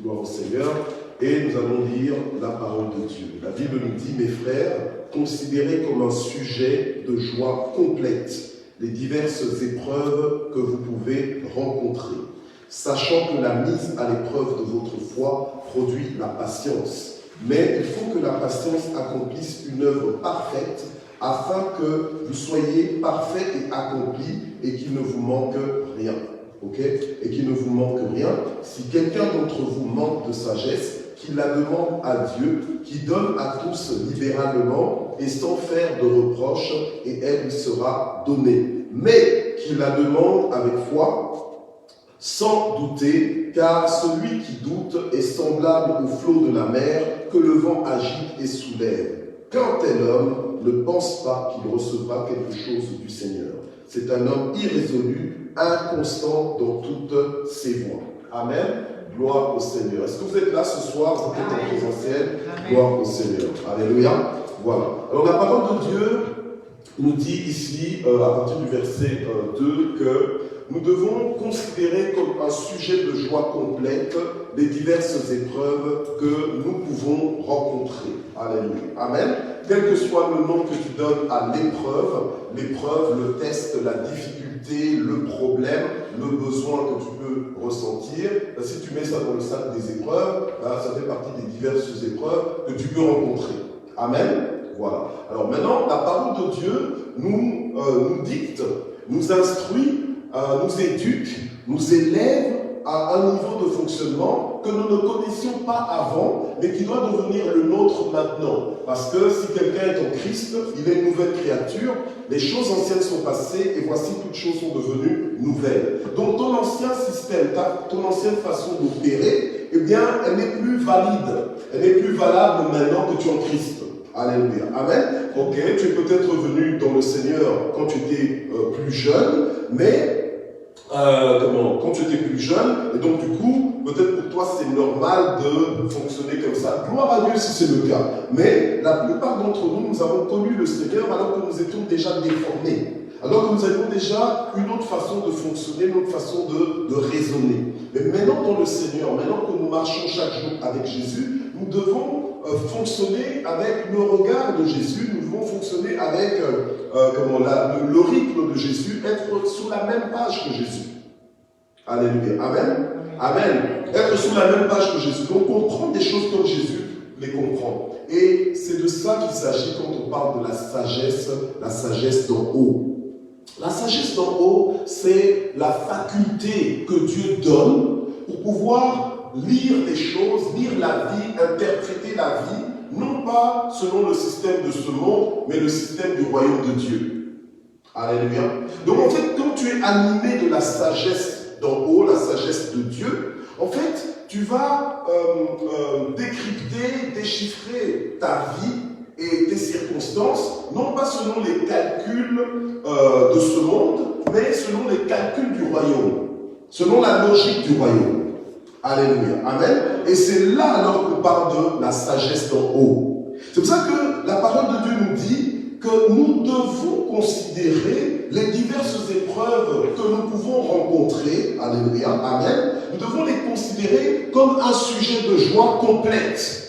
Gloire au Seigneur. Et nous allons lire la parole de Dieu. La Bible nous dit, mes frères, considérez comme un sujet de joie complète les diverses épreuves que vous pouvez rencontrer, sachant que la mise à l'épreuve de votre foi produit la patience. Mais il faut que la patience accomplisse une œuvre parfaite, afin que vous soyez parfaits et accomplis et qu'il ne vous manque rien. Et qu'il ne vous manque rien. Si quelqu'un d'entre vous manque de sagesse, qu'il la demande à Dieu, qui donne à tous libéralement et sans faire de reproches, et elle lui sera donnée. Mais qu'il la demande avec foi, sans douter, car celui qui doute est semblable au flot de la mer que le vent agite et soulève. Qu'un tel homme ne pense pas qu'il recevra quelque chose du Seigneur. C'est un homme irrésolu, inconstant dans toutes ses voies. Amen. Gloire au Seigneur. Est-ce que vous êtes là ce soir? Vous êtes en présentiel? Gloire au Seigneur. Alléluia. Voilà. Alors la parole de Dieu nous dit ici, à partir du verset 2, que nous devons considérer comme un sujet de joie complète les diverses épreuves que nous pouvons rencontrer. Alléluia. Amen. Quel que soit le nom que tu donnes à l'épreuve, le test, la difficulté, le problème, le besoin que tu peux ressentir, si tu mets ça dans le sac des épreuves, ça fait partie des diverses épreuves que tu peux rencontrer. Amen. Voilà. Alors maintenant, la parole de Dieu nous dicte, nous instruit, nous éduque, nous élève à un niveau de fonctionnement que nous ne connaissions pas avant, mais qui doit devenir le nôtre maintenant. Parce que si quelqu'un est en Christ, il est une nouvelle créature, les choses anciennes sont passées et voici toutes choses sont devenues nouvelles. Donc ton ancien système, ton ancienne façon d'opérer, eh bien, elle n'est plus valide, elle n'est plus valable maintenant que tu es en Christ. Alléluia. Amen. Ok, tu es peut-être venu dans le Seigneur quand tu étais plus jeune, mais quand tu étais plus jeune, et donc du coup, peut-être pour toi c'est normal de fonctionner comme ça. Gloire à Dieu si c'est le cas. Mais la plupart d'entre nous, nous avons connu le Seigneur alors que nous étions déjà déformés. Alors que nous avions déjà une autre façon de fonctionner, une autre façon de raisonner. Mais maintenant dans le Seigneur, maintenant que nous marchons chaque jour avec Jésus, nous devons fonctionner avec le regard de Jésus, nous devons fonctionner avec le rythme de Jésus, être sur la même page que Jésus. Alléluia. Amen. Amen. Être sur la même page que Jésus. Donc comprendre des choses comme Jésus les comprend. Et c'est de ça qu'il s'agit quand on parle de la sagesse d'en haut. La sagesse d'en haut, c'est la faculté que Dieu donne pour pouvoir lire les choses, lire la vie, interpréter la vie, non pas selon le système de ce monde, mais le système du royaume de Dieu. Alléluia. Donc en fait, quand tu es animé de la sagesse d'en haut, la sagesse de Dieu, en fait, tu vas décrypter, déchiffrer ta vie et tes circonstances, non pas selon les calculs de ce monde, mais selon les calculs du royaume, selon la logique du royaume. Alléluia. Amen. Et c'est là alors qu'on parle de la sagesse d'en haut. C'est pour ça que la parole de Dieu nous dit que nous devons considérer les diverses épreuves que nous pouvons rencontrer. Alléluia. Amen. Nous devons les considérer comme un sujet de joie complète.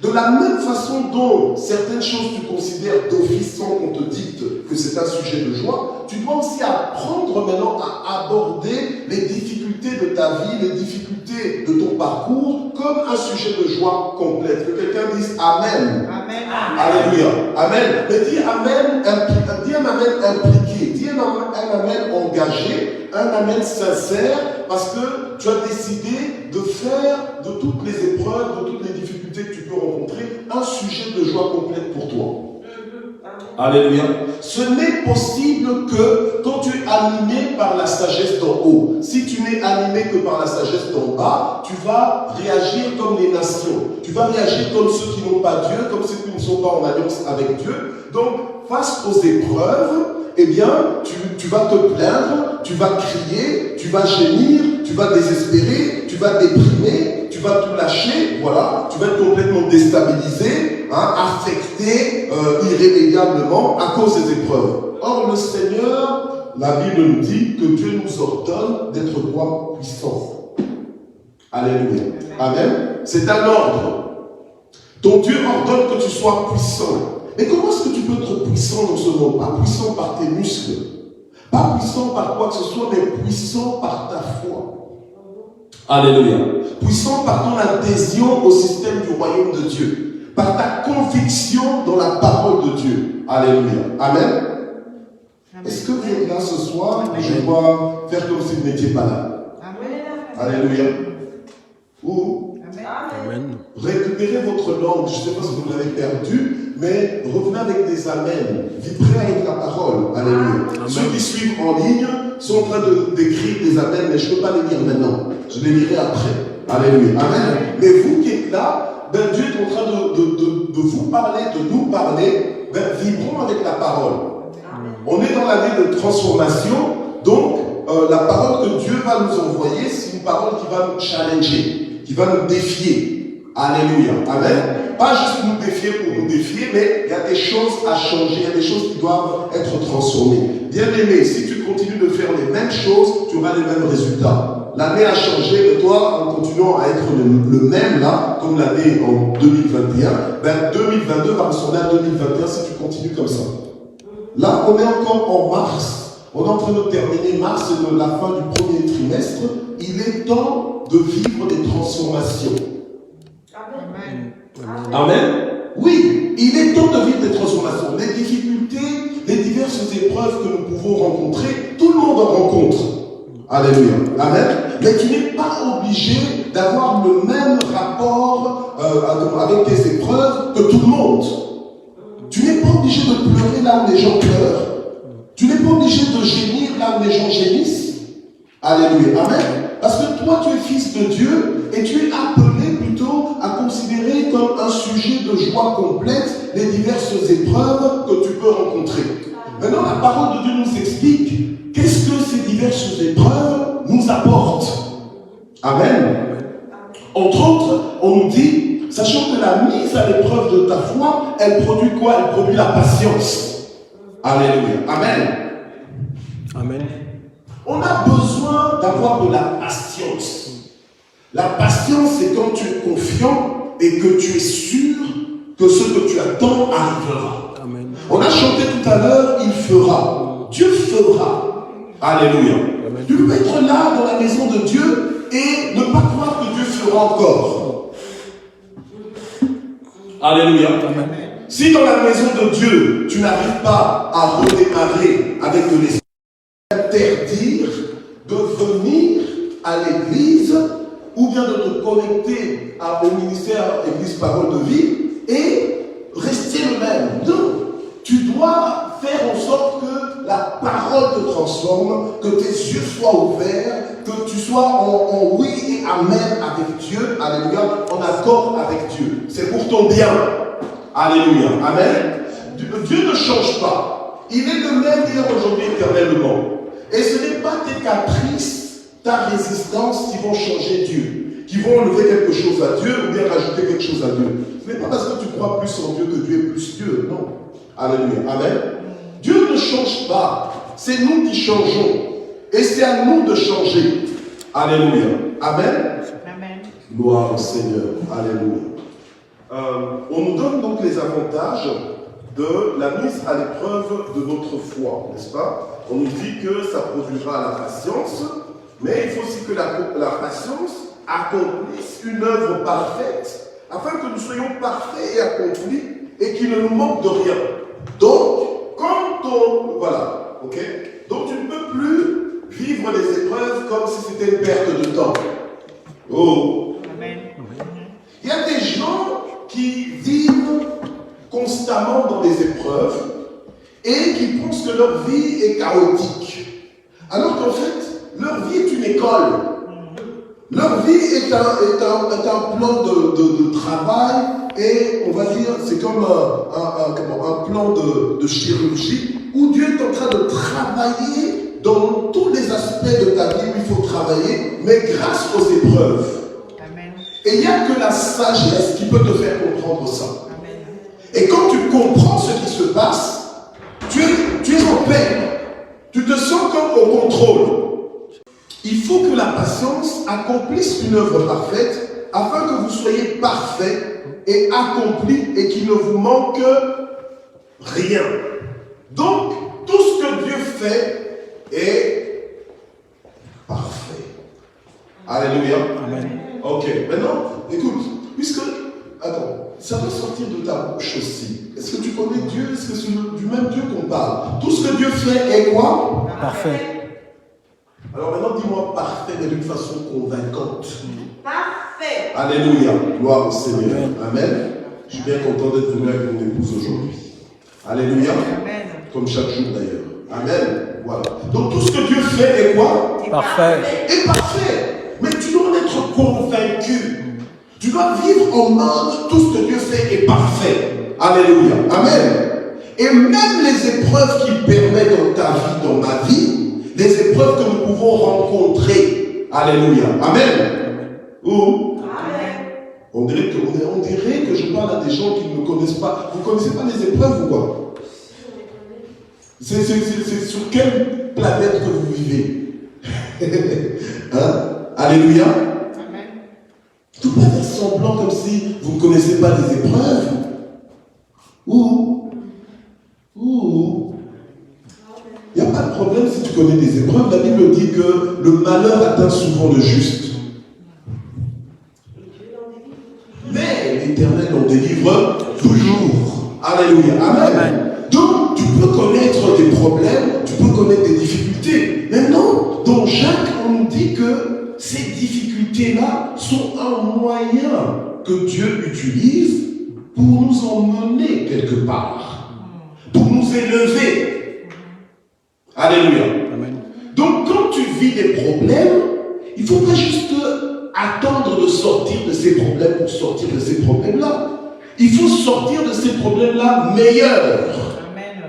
De la même façon dont certaines choses tu considères d'office sans qu'on te dicte que c'est un sujet de joie, tu dois aussi apprendre maintenant à aborder les difficultés de ta vie, les difficultés de ton parcours comme un sujet de joie complète. Que quelqu'un dise Amen. Amen. Alléluia. Amen. Mais dis Amen, dis un Amen impliqué, dis un Amen engagé, un Amen sincère, parce que tu as décidé de faire de toutes les épreuves, de toutes les difficultés que tu peux rencontrer, un sujet de joie complète pour toi. Alléluia. Ce n'est possible que quand tu es animé par la sagesse d'en haut. Si tu n'es animé que par la sagesse d'en bas, tu vas réagir comme les nations. Tu vas réagir comme ceux qui n'ont pas Dieu, comme ceux qui ne sont pas en alliance avec Dieu. Donc, face aux épreuves, eh bien, tu vas te plaindre, tu vas crier, tu vas gémir, tu vas désespérer, tu vas déprimer, tu vas tout lâcher, voilà, tu vas être complètement déstabilisé, affecté irrémédiablement à cause des épreuves. Or, le Seigneur, la Bible nous dit que Dieu nous ordonne d'être quoi? Puissants. Alléluia. Amen. C'est un ordre. Ton Dieu ordonne que tu sois puissant. Mais comment est-ce que tu peux être puissant dans ce monde? Pas puissant par tes muscles, pas puissant par quoi que ce soit, mais puissant par ta foi. Alléluia. Puissant par ton adhésion au système du royaume de Dieu, par ta conviction dans la parole de Dieu. Alléluia. Amen. Est-ce que vous êtes là ce soir? Je dois faire comme si vous n'étiez pas là. Amen. Alléluia. Ou Amen. Récupérez votre langue. Je ne sais pas si vous l'avez perdu, mais revenez avec des amens. Vibrez avec la parole. Alléluia. Amen. Ceux qui suivent en ligne sont en train d'écrire des amens, mais je ne peux pas les lire maintenant. Je les lirai après. Alléluia. Amen. Mais vous qui êtes là, ben Dieu est en train de vous parler, de nous parler. Ben, vibrons avec la parole. On est dans l'année de transformation, donc la parole que Dieu va nous envoyer, c'est une parole qui va nous challenger, qui va nous défier. Alléluia. Amen. Pas juste nous défier pour nous défier, mais il y a des choses à changer, il y a des choses qui doivent être transformées. Bien aimé, si tu continues de faire les mêmes choses, tu auras les mêmes résultats. L'année a changé, mais toi, en continuant à être le même là, comme l'année en 2021, ben 2022 va ressembler à 2021 si tu continues comme ça. Là, on est encore en mars. On est en train de terminer mars, c'est la fin du premier trimestre. Il est temps de vivre des transformations. Amen. Amen. Oui, il est temps de vivre des transformations. Les difficultés, les diverses épreuves que nous pouvons rencontrer, tout le monde en rencontre. Alléluia. Amen. Mais tu n'es pas obligé d'avoir le même rapport avec tes épreuves que tout le monde. Tu n'es pas obligé de pleurer là où les gens pleurent. Tu n'es pas obligé de gémir là où les gens gémissent. Alléluia. Amen. Parce que toi, tu es fils de Dieu et tu es appelé plutôt à considérer comme un sujet de joie complète les diverses épreuves que tu peux rencontrer. Maintenant, la parole de Dieu nous explique qu'est-ce que ces diverses épreuves nous apportent. Amen. Entre autres, on nous dit, sachant que la mise à l'épreuve de ta foi, elle produit quoi? Elle produit la patience. Alléluia. Amen. Amen. On a besoin d'avoir de la patience. La patience, c'est quand tu es confiant et que tu es sûr que ce que tu attends arrivera. Amen. On a chanté tout à l'heure, il fera. Dieu fera. Alléluia. Amen. Tu peux être là dans la maison de Dieu et ne pas croire que Dieu fera encore. Alléluia. Amen. Si dans la maison de Dieu, tu n'arrives pas à redémarrer avec de l'esprit, interdire de venir à l'église ou bien de te connecter au ministère Église Parole de Vie et rester le même. Non, tu dois faire en sorte que la parole te transforme, que tes yeux soient ouverts, que tu sois en oui et amen avec Dieu, alléluia, en accord avec Dieu. C'est pour ton bien. Alléluia. Amen. Dieu ne change pas. Il est le même hier, aujourd'hui, éternellement. Et ce n'est pas tes caprices, ta résistance qui vont changer Dieu, qui vont enlever quelque chose à Dieu ou bien rajouter quelque chose à Dieu. Ce n'est pas parce que tu crois plus en Dieu que Dieu est plus Dieu. Non. Alléluia. Amen. Dieu ne change pas. C'est nous qui changeons. Et c'est à nous de changer. Alléluia. Amen. Amen. Gloire au Seigneur. Alléluia. On nous donne donc les avantages de la mise à l'épreuve de notre foi, n'est-ce pas? On nous dit que ça produira la patience, mais il faut aussi que la patience accomplisse une œuvre parfaite, afin que nous soyons parfaits et accomplis, et qu'il ne nous manque de rien. Donc, quand on... Voilà, ok? Donc tu ne peux plus vivre les épreuves comme si c'était une perte de temps. Oh! Amen. Il y a des gens qui vivent constamment dans des épreuves et qui pensent que leur vie est chaotique. Alors qu'en fait, leur vie est une école. Leur vie est un plan de travail et on va dire, c'est comme un plan de chirurgie où Dieu est en train de travailler dans tous les aspects de ta vie où il faut travailler, mais grâce aux épreuves. Amen. Et il n'y a que la sagesse qui peut te faire comprendre ça. Amen. Et quand tu comprends ce qui se passe, tu es en paix. Tu te sens comme au contrôle. Il faut que la patience accomplisse une œuvre parfaite, afin que vous soyez parfaits et accomplis et qu'il ne vous manque rien. Donc, tout ce que Dieu fait est parfait. Alléluia. Amen. Ok, maintenant, écoute, puisque, attends, ça va sortir de ta bouche aussi. Est-ce que tu connais Dieu? Est-ce que c'est du même Dieu qu'on parle? Tout ce que Dieu fait est quoi? Parfait. Alors maintenant, dis-moi parfait, mais d'une façon convaincante. Parfait. Alléluia, gloire au Seigneur. Amen. Je suis bien content d'être venu avec mon épouse aujourd'hui. Alléluia. Amen. Comme chaque jour d'ailleurs. Amen. Voilà. Donc tout ce que Dieu fait est quoi? Parfait. Est parfait. Mais tu dois en être convaincu. Tu dois vivre en mode tout ce que Dieu fait est parfait. Alléluia. Amen. Et même les épreuves qu'il permet dans ta vie, dans ma vie, les épreuves que nous pouvons rencontrer. Alléluia. Amen. Ou on dirait que je parle à des gens qui ne me connaissent pas. Vous ne connaissez pas les épreuves ou quoi? C'est sur quelle planète que vous vivez? Hein? Alléluia. Amen. Tout pas faire semblant comme si vous ne connaissez pas les épreuves. Il n'y a pas de problème si tu connais des épreuves. La Bible dit que le malheur atteint souvent le juste. Mais l'Éternel en délivre toujours. Alléluia. Amen. Donc, tu peux connaître des problèmes, tu peux connaître des difficultés. Maintenant, dans Jacques, on nous dit que ces difficultés-là sont un moyen que Dieu utilise pour nous emmener quelque part, pour nous élever. Alléluia. Amen. Donc, quand tu vis des problèmes, il ne faut pas juste attendre de sortir de ces problèmes pour sortir de ces problèmes-là. Il faut sortir de ces problèmes-là meilleurs. Amen.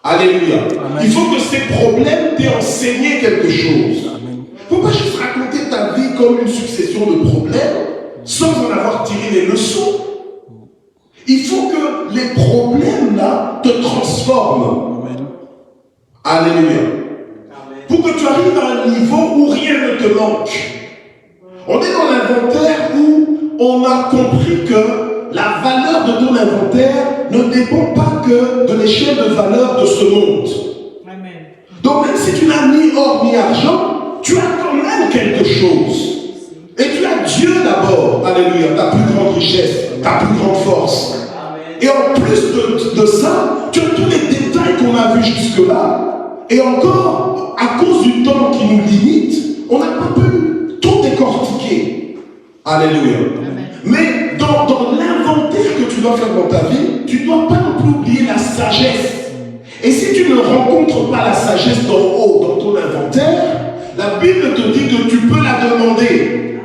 Alléluia. Amen. Il faut que ces problèmes t'aient enseigné quelque chose. Amen. Il ne faut pas juste raconter ta vie comme une succession de problèmes sans en avoir tiré les leçons. Il faut que les problèmes-là te transforment. Amen. Alléluia. Pour que tu arrives à un niveau où rien ne te manque. On est dans l'inventaire où on a compris que la valeur de ton inventaire ne dépend pas que de l'échelle de valeur de ce monde. Amen. Donc même si tu n'as ni or ni argent, tu as quand même quelque chose. Et tu as Dieu d'abord. Alléluia. Ta plus grande richesse, ta plus grande force. Et en plus de ça, tu as tous les détails qu'on a vus jusque-là. Et encore, à cause du temps qui nous limite, on n'a pas pu tout décortiquer. Alléluia. Amen. Mais dans l'inventaire que tu dois faire dans ta vie, tu ne dois pas non plus oublier la sagesse. Et si tu ne rencontres pas la sagesse d'en haut dans ton inventaire, la Bible te dit que tu peux la demander.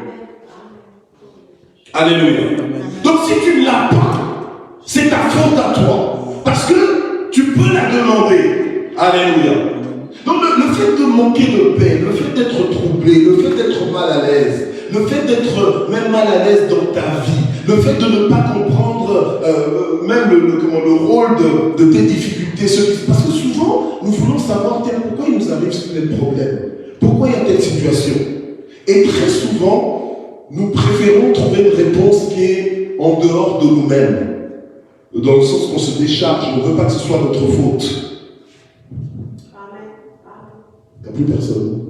Alléluia. Donc si tu ne l'as pas, c'est ta faute à toi. Parce que tu peux la demander. Alléluia. Donc le fait de manquer de paix, le fait d'être troublé, le fait d'être mal à l'aise, le fait d'être même mal à l'aise dans ta vie, le fait de ne pas comprendre même le rôle de tes difficultés, parce que souvent nous voulons savoir pourquoi il nous arrive tel problème, pourquoi il y a telle situation. Et très souvent, nous préférons trouver une réponse qui est en dehors de nous-mêmes. Dans le sens qu'on se décharge, on ne veut pas que ce soit notre faute. Il n'y a plus personne.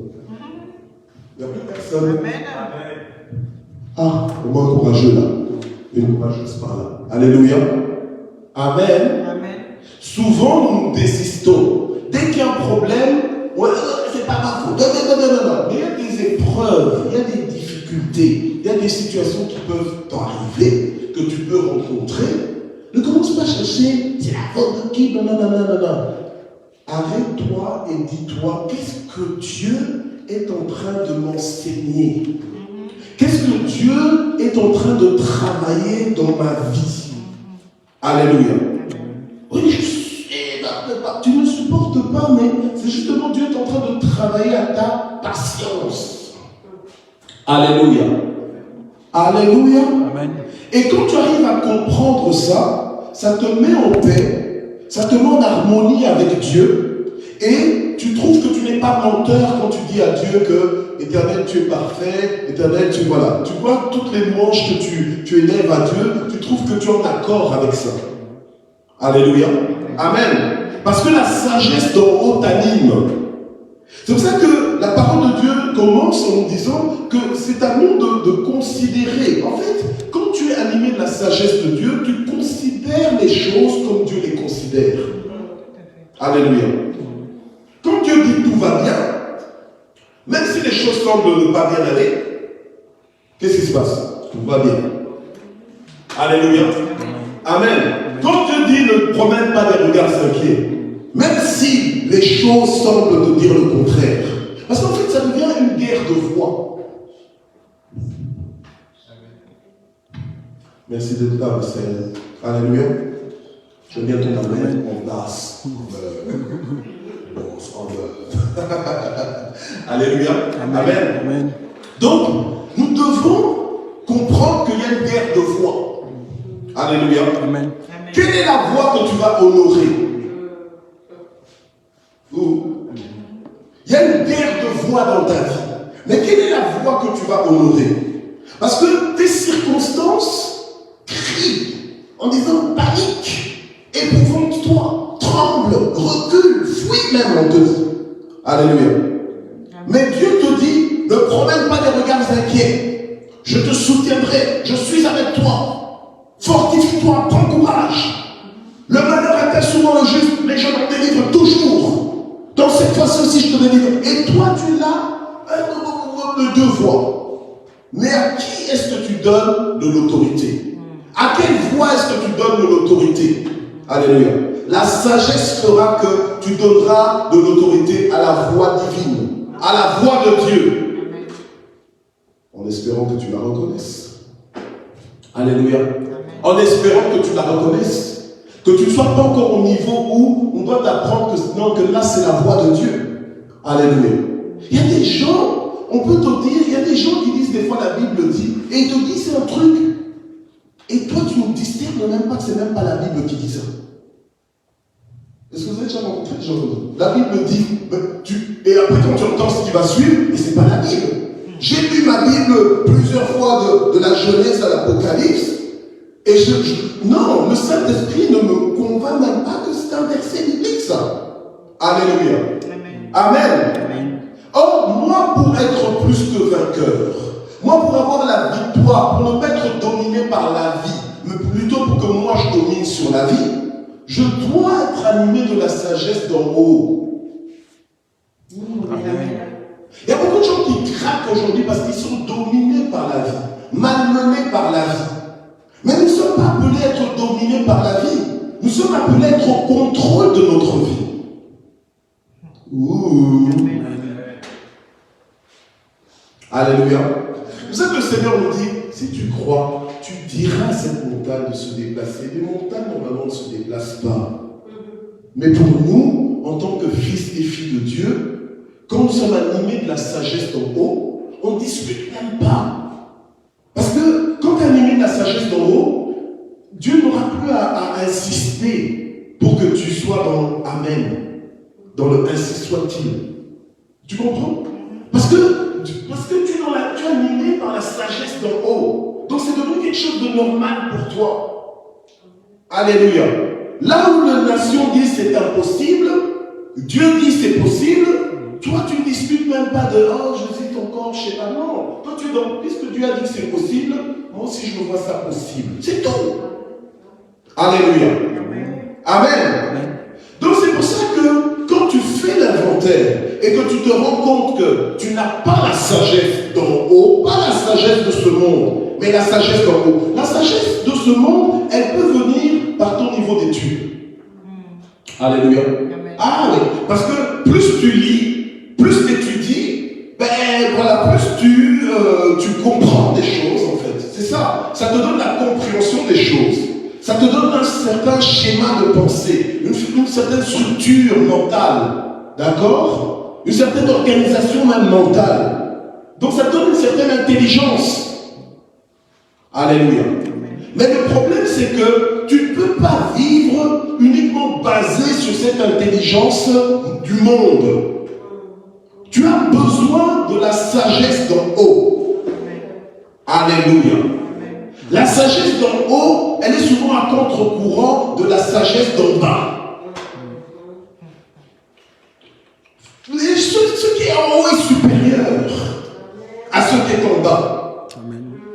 Il n'y a plus personne. Amen. Ah, au moins courageux là. Une courageuse par là. Alléluia. Amen. Amen. Souvent, nous désistons. Dès qu'il y a un problème, ouais, c'est pas ma faute. Non. Mais il y a des épreuves, il y a des difficultés, il y a des situations qui peuvent t'arriver, que tu peux rencontrer. Ne commence pas à chercher, c'est la faute de qui? Non. Arrête-toi et dis-toi, qu'est-ce que Dieu est en train de m'enseigner? Qu'est-ce que Dieu est en train de travailler dans ma vie? Alléluia. Oui, tu ne supportes pas, mais c'est justement Dieu est en train de travailler à ta patience. Alléluia. Alléluia. Amen. Et quand tu arrives à comprendre ça, ça te met en paix, ça te met en harmonie avec Dieu, et tu trouves que tu n'es pas menteur quand tu dis à Dieu que Éternel, tu es parfait, Éternel, tu voilà. Tu vois, toutes les louanges que tu élèves à Dieu, tu trouves que tu es en accord avec ça. Alléluia. Amen. Parce que la sagesse d'en haut t'anime. C'est pour ça que la parole de Dieu commence en disant que c'est à nous de considérer. En fait, quand tu es animé de la sagesse de Dieu, tu considères les choses comme Dieu les considère. Alléluia. Quand Dieu dit tout va bien, même si les choses semblent ne pas bien aller, qu'est-ce qui se passe? Tout va bien. Alléluia. Amen. Quand Dieu dit ne promène pas des regards inquiets, même si les choses semblent te dire le contraire, parce qu'en fait ça devient une guerre de foi. Merci d'être là, Seigneur. Alléluia. J'aime bien ton amen en basse. Alléluia. Amen. Amen. Donc, nous devons comprendre qu'il y a une guerre de foi. Alléluia. Amen. Quelle est la voie que tu vas honorer? Il y a une guerre de voix dans ta vie. Mais quelle est la voie que tu vas honorer? Parce que tes circonstances crient en disant panique, épouvante-toi, tremble, recule, fuis même en te dit. Alléluia. Mais Dieu te dit, ne promène pas des regards inquiets. Je te soutiendrai, je suis avec toi. Fortifie-toi, prends courage. Le malheur atteint souvent le juste, mais je m'en délivre toujours. Dans cette fois-ci aussi, je te délivre. Et toi, tu l'as de deux voies. Mais à qui est-ce que tu donnes de l'autorité? À quelle voie est-ce que tu donnes de l'autorité? Alléluia. La sagesse fera que tu donneras de l'autorité à la voix divine, à la voix de Dieu. En espérant que tu la reconnaisses. Alléluia. En espérant que tu la reconnaisses. Que tu ne sois pas encore au niveau où on doit t'apprendre que, non, que là c'est la voix de Dieu. Alléluia. Il y a des gens, on peut te dire, il y a des gens qui disent des fois la Bible dit, et ils te disent c'est un truc. Et toi tu nous discernes même pas que c'est même pas la Bible qui dit ça. Est-ce que vous avez déjà rencontré des gens comme ça? La Bible dit, et après quand tu entends ce qui va suivre, et c'est pas la Bible. J'ai lu ma Bible plusieurs fois de la Genèse à l'Apocalypse. Et non, le Saint-Esprit ne me convainc même pas que c'est un verset biblique, ça. Alléluia. Amen. Amen. Amen. Or, moi, pour être plus que vainqueur, moi, pour avoir la victoire, pour ne pas être dominé par la vie, mais plutôt pour que moi je domine sur la vie, je dois être animé de la sagesse d'en haut. Amen. Il y a beaucoup de gens qui craquent aujourd'hui parce qu'ils sont dominés par la vie, malmenés par la vie. Mais nous ne sommes pas appelés à être dominés par la vie. Nous sommes appelés à être au contrôle de notre vie. Alléluia. Vous savez que le Seigneur nous dit, si tu crois, tu diras à cette montagne de se déplacer. Les montagnes, normalement, ne se déplacent pas. Mais pour nous, en tant que fils et filles de Dieu, quand nous sommes animés de la sagesse d'en haut, on ne discute même pas. Parce que quand tu es animé de la sagesse d'en haut, Dieu n'aura plus à insister pour que tu sois dans Amen, dans le ainsi soit-il. Tu comprends? Parce que tu es animé par la sagesse d'en haut. Donc c'est devenu quelque chose de normal pour toi. Alléluia. Là où les nations disent c'est impossible, Dieu dit c'est possible. Toi, tu ne disputes même pas de « Oh, j'hésite encore, je ne sais pas. » Non. Toi, tu es dans « Puisque Dieu a dit que c'est possible, moi aussi, je me vois ça possible. » C'est tout. Alléluia. Amen. Amen. Donc, c'est pour ça que quand tu fais l'inventaire et que tu te rends compte que tu n'as pas la sagesse d'en haut, pas la sagesse de ce monde, mais la sagesse d'en haut. La sagesse de ce monde, elle peut venir par ton niveau d'étude. Alléluia. Amen. Ah oui. Parce que plus tu lis, plus tu étudies, ben voilà, plus tu comprends des choses en fait. C'est ça. Ça te donne la compréhension des choses. Ça te donne un certain schéma de pensée, une certaine structure mentale. D'accord? Une certaine organisation même mentale. Donc ça te donne une certaine intelligence. Alléluia. Mais le problème c'est que tu ne peux pas vivre uniquement basé sur cette intelligence du monde. Tu as besoin de la sagesse Alléluia. La sagesse d'en haut, elle est souvent à contre-courant de la sagesse d'en bas. Ce qui est en haut est supérieur à ce qui est en bas.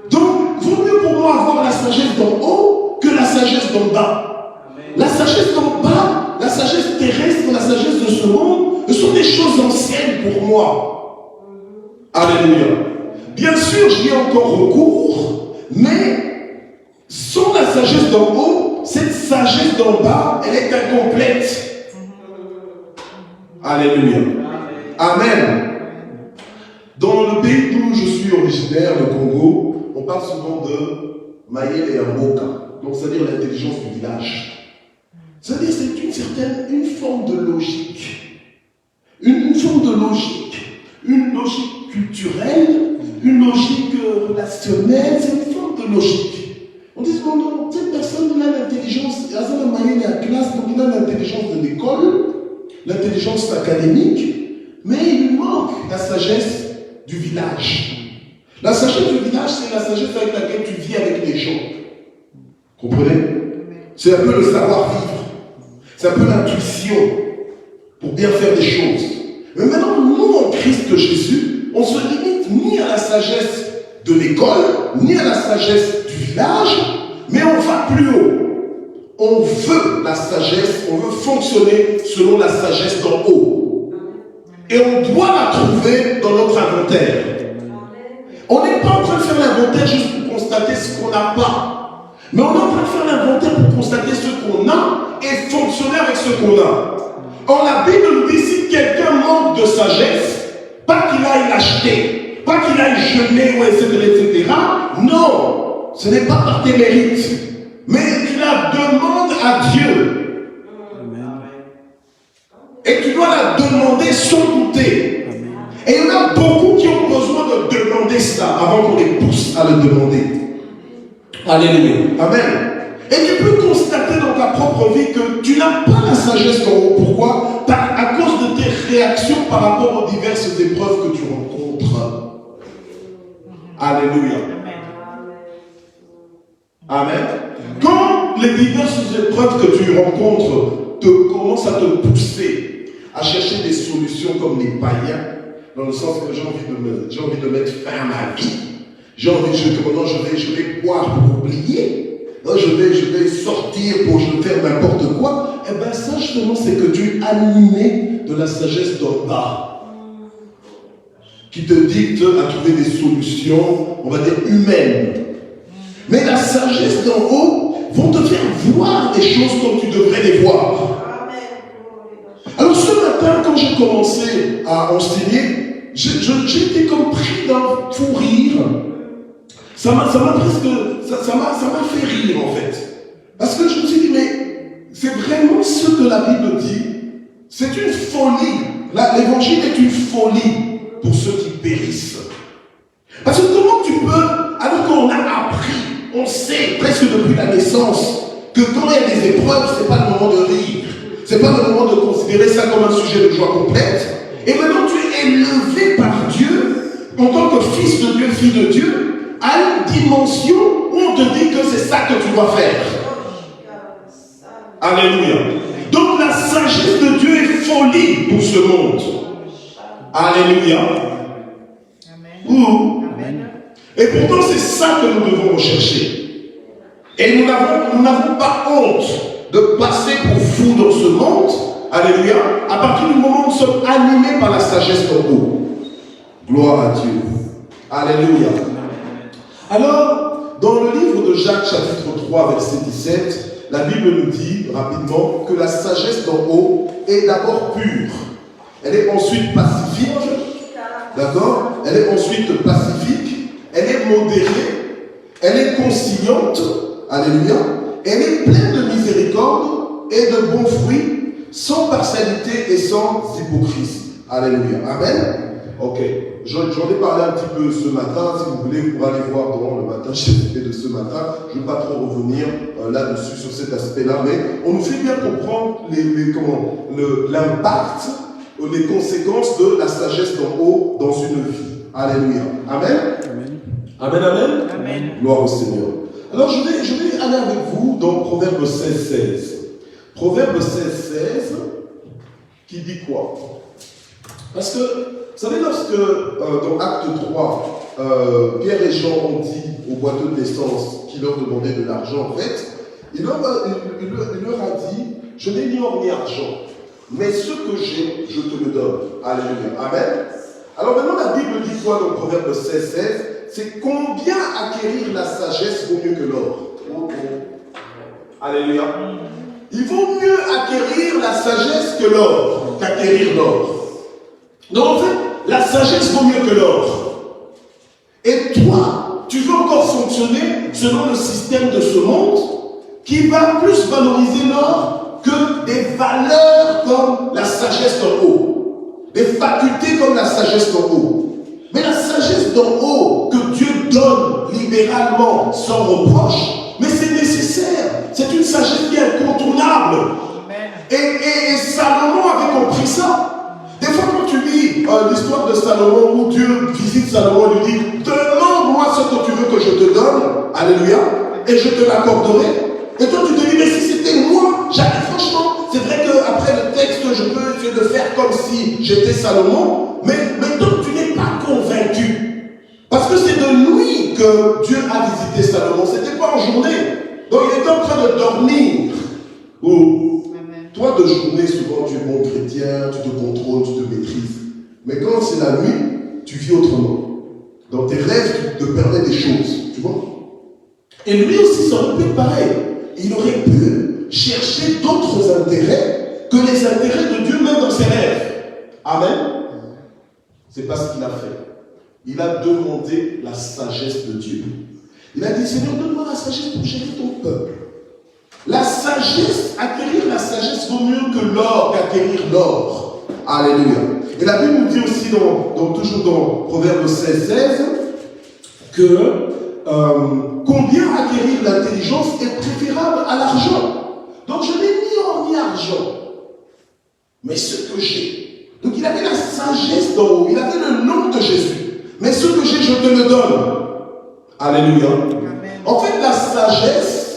Donc, vaut mieux pour moi avoir la sagesse d'en haut que la sagesse d'en bas. La sagesse d'en bas, la sagesse terrestre, la sagesse de ce monde, ce sont des choses anciennes pour moi. Alléluia. Bien sûr, j'y ai encore recours, mais sans la sagesse d'en haut, cette sagesse d'en bas, elle est incomplète. Alléluia. Amen. Dans le pays d'où je suis originaire, le Congo, on parle souvent de Mayele et Mboka, donc c'est-à-dire l'intelligence du village. C'est-à-dire c'est une forme de logique, une forme de logique, une logique culturelle, une logique relationnelle, c'est une forme de logique. On dit non, non, cette personne il a l'intelligence, il a la classe, donc il a l'intelligence de l'école, l'intelligence académique, mais il manque la sagesse du village. La sagesse du village, c'est la sagesse avec laquelle tu vis avec les gens. Comprenez? C'est un peu le savoir-vivre. C'est un peu l'intuition pour bien faire des choses. Mais maintenant, nous, en Christ Jésus, on ne se limite ni à la sagesse de l'école, ni à la sagesse du village, mais on va plus haut. On veut la sagesse, on veut fonctionner selon la sagesse d'en haut. Et on doit la trouver dans notre inventaire. On n'est pas en train de faire l'inventaire juste pour constater ce qu'on n'a pas. Mais on est en train de faire l'inventaire pour constater ce qu'on a et fonctionner avec ce qu'on a. Or, la Bible nous dit si quelqu'un manque de sagesse, pas qu'il aille l'acheter, pas qu'il aille jeûner, etc. Non, ce n'est pas par tes mérites, mais tu la demandes à Dieu. Et tu dois la demander sans douter. Et il y en a beaucoup qui ont besoin de demander ça avant qu'on les pousse à le demander. Alléluia. Amen. Et tu peux constater dans ta propre vie que tu n'as pas la sagesse d'en haut. Pourquoi? À cause de tes réactions par rapport aux diverses épreuves que tu rencontres. Alléluia. Amen. Quand les diverses épreuves que tu rencontres commencent à te pousser à chercher des solutions comme les païens, dans le sens que j'ai envie de mettre fin à ma vie, je vais boire pour oublier, je vais sortir pour faire n'importe quoi, et bien ça justement c'est que tu es animé de la sagesse d'en bas, qui te dicte à trouver des solutions, on va dire humaines. Mais la sagesse d'en haut vont te faire voir des choses comme tu devrais les voir. Alors ce matin, quand j'ai commencé à enseigner, j'étais comme pris d'un fou rire. Ça m'a fait rire en fait. Parce que je me suis dit, mais c'est vraiment ce que la Bible dit. C'est une folie. L'évangile est une folie pour ceux qui périssent. Parce que comment tu peux, alors qu'on a appris, on sait presque depuis la naissance, que quand il y a des épreuves, ce n'est pas le moment de rire. Ce n'est pas le moment de considérer ça comme un sujet de joie complète. Et maintenant, tu es élevé par Dieu, en tant que fils de Dieu, fille de Dieu, à une dimension où on te dit que c'est ça que tu dois faire. Alléluia. Donc la sagesse de Dieu est folie pour ce monde. Alléluia. Amen. Et pourtant, c'est ça que nous devons rechercher. Et nous n'avons pas honte de passer pour fous dans ce monde, alléluia, à partir du moment où nous sommes animés par la sagesse d'en haut. Gloire à Dieu. Alléluia. Alors, dans le livre de Jacques, chapitre 3, verset 17, la Bible nous dit rapidement que la sagesse d'en haut est d'abord pure. Elle est ensuite pacifique. D'accord? Elle est ensuite pacifique. Elle est modérée. Elle est conciliante. Alléluia. Elle est pleine de miséricorde et de bons fruits, sans partialité et sans hypocrisie. Alléluia. Amen. Ok. J'en ai parlé un petit peu ce matin. Si vous voulez, vous pourrez aller voir dans le matin, j'ai de ce matin. Je ne vais pas trop revenir là-dessus, sur cet aspect-là, mais on nous fait bien comprendre l'impact, les conséquences de la sagesse d'en haut dans une vie. Alléluia. Amen. Amen. Amen, amen. Amen. Gloire au Seigneur. Alors je vais aller avec vous dans Proverbe 16, 16. Proverbe 16, 16, qui dit quoi? Parce que, vous savez, lorsque dans Acte 3, Pierre et Jean ont dit aux boiteux de l'essence qui leur demandaient de l'argent, en fait, il leur a dit, je n'ai ni or ni argent, mais ce que j'ai, je te le donne. Alléluia. Amen. Alors maintenant, la Bible dit quoi dans Proverbe 16, 16? C'est combien acquérir la sagesse vaut mieux que l'or. Alléluia. Il vaut mieux acquérir la sagesse que l'or, qu'acquérir l'or. Donc en fait, la sagesse vaut mieux que l'or. Et toi, tu veux encore fonctionner selon le système de ce monde qui va plus valoriser l'or que des valeurs comme la sagesse d'en haut, des facultés comme la sagesse d'en haut. Mais la sagesse d'en haut que Dieu donne libéralement sans reproche, mais c'est nécessaire. C'est une sagesse qui est incontournable. Et Salomon avait compris ça. Des fois, quand tu lis l'histoire de Salomon, où Dieu visite Salomon et lui dit, demande-moi ce que tu veux que je te donne, alléluia, et je te l'accorderai. Et toi, tu te dis, mais si c'était moi, franchement, c'est vrai qu'après le texte, je peux essayer de faire comme si j'étais Salomon, mais donc tu n'es pas convaincu. Parce que c'est de nuit que Dieu a visité Salomon, c'était pas en journée. Donc il était en train de dormir. Toi, de journée, souvent, tu es bon chrétien, tu te contrôles, tu te maîtrises. Mais quand c'est la nuit, tu vis autrement. Dans tes rêves, tu te permets des choses, tu vois. Et lui aussi, ça aurait pu être pareil. Il aurait pu chercher d'autres intérêts que les intérêts de Dieu, même dans ses rêves. Amen. C'est pas ce qu'il a fait. Il a demandé la sagesse de Dieu. Il a dit, Seigneur, donne-moi la sagesse pour gérer ton peuple. La sagesse, acquérir la sagesse vaut mieux que l'or, qu'acquérir l'or. Alléluia. Et la Bible nous dit aussi, toujours dans Proverbe 16, 16, que combien acquérir l'intelligence est préférable à l'argent. Donc je n'ai ni or ni argent, mais ce que j'ai. Donc il avait la sagesse d'en haut, il avait le nom de Jésus. Mais ce que j'ai, je te le donne. Alléluia. Amen. En fait, la sagesse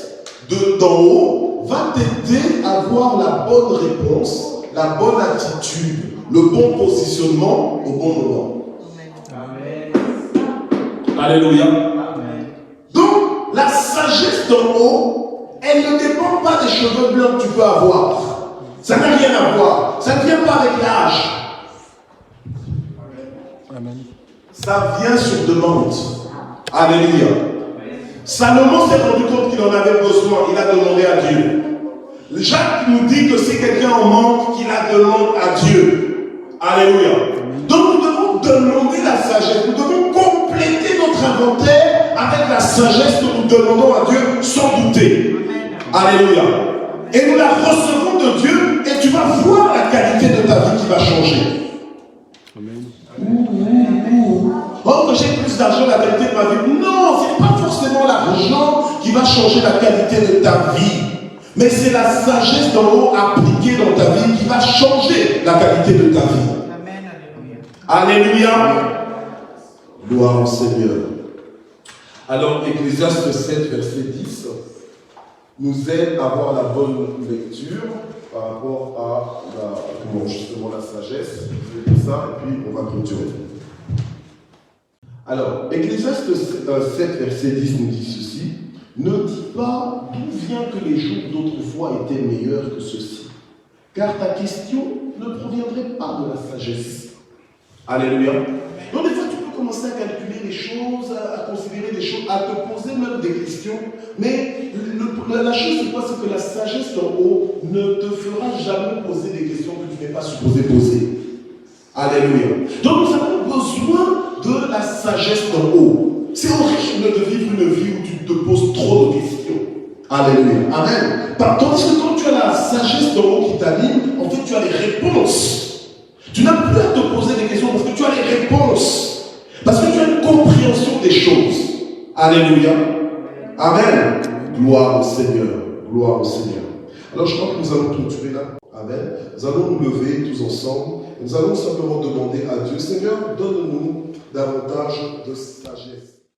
d'en haut va t'aider à avoir la bonne réponse, la bonne attitude, le bon positionnement au bon moment. Amen. Alléluia. Amen. Donc, la sagesse d'en haut, elle ne dépend pas des cheveux blancs que tu peux avoir. Ça n'a rien à voir. Ça ne vient pas avec l'âge. Amen. Ça vient sur demande. Alléluia. Salomon s'est rendu compte qu'il en avait besoin. Il a demandé à Dieu. Jacques nous dit que c'est quelqu'un en manque qui la demande à Dieu. Alléluia. Donc nous devons demander la sagesse. Nous devons compléter notre inventaire avec la sagesse que nous demandons à Dieu sans douter. Alléluia. Et nous la recevons de Dieu et tu vas voir la qualité de ta vie qui va changer. Amen. Oh, que j'ai plus d'argent, la qualité de ma vie. Non, ce n'est pas forcément l'argent qui va changer la qualité de ta vie. Mais c'est la sagesse d'en haut appliquée dans ta vie qui va changer la qualité de ta vie. Amen. Alléluia. Alléluia. Gloire au Seigneur. Alors, Ecclésiaste 7, verset 10, nous aide à avoir la bonne lecture par rapport à justement la sagesse. Je vais dire ça et puis on va clôturer. Alors, Ecclésiaste 7, verset 10 nous dit ceci. Ne dis pas d'où vient que les jours d'autrefois étaient meilleurs que ceux-ci, car ta question ne proviendrait pas de la sagesse. Alléluia. Donc des fois tu peux commencer à calculer les choses, à considérer des choses, à te poser même des questions, mais la chose c'est quoi? C'est que la sagesse d'en haut ne te fera jamais poser des questions que tu n'es pas supposé poser. Alléluia. Donc nous avons besoin de la sagesse d'en haut. C'est horrible de vivre une vie où tu te poses trop de questions. Alléluia. Amen. Tandis que quand tu as la sagesse d'en haut qui t'anime, en fait tu as les réponses. Tu n'as plus à te poser des questions parce que tu as les réponses. Parce que tu as une compréhension des choses. Alléluia. Amen. Gloire au Seigneur. Gloire au Seigneur. Alors je crois que nous allons clôturer là. Amen. Nous allons nous lever tous ensemble. Et nous allons simplement demander à Dieu, Seigneur, donne-nous davantage de sagesse.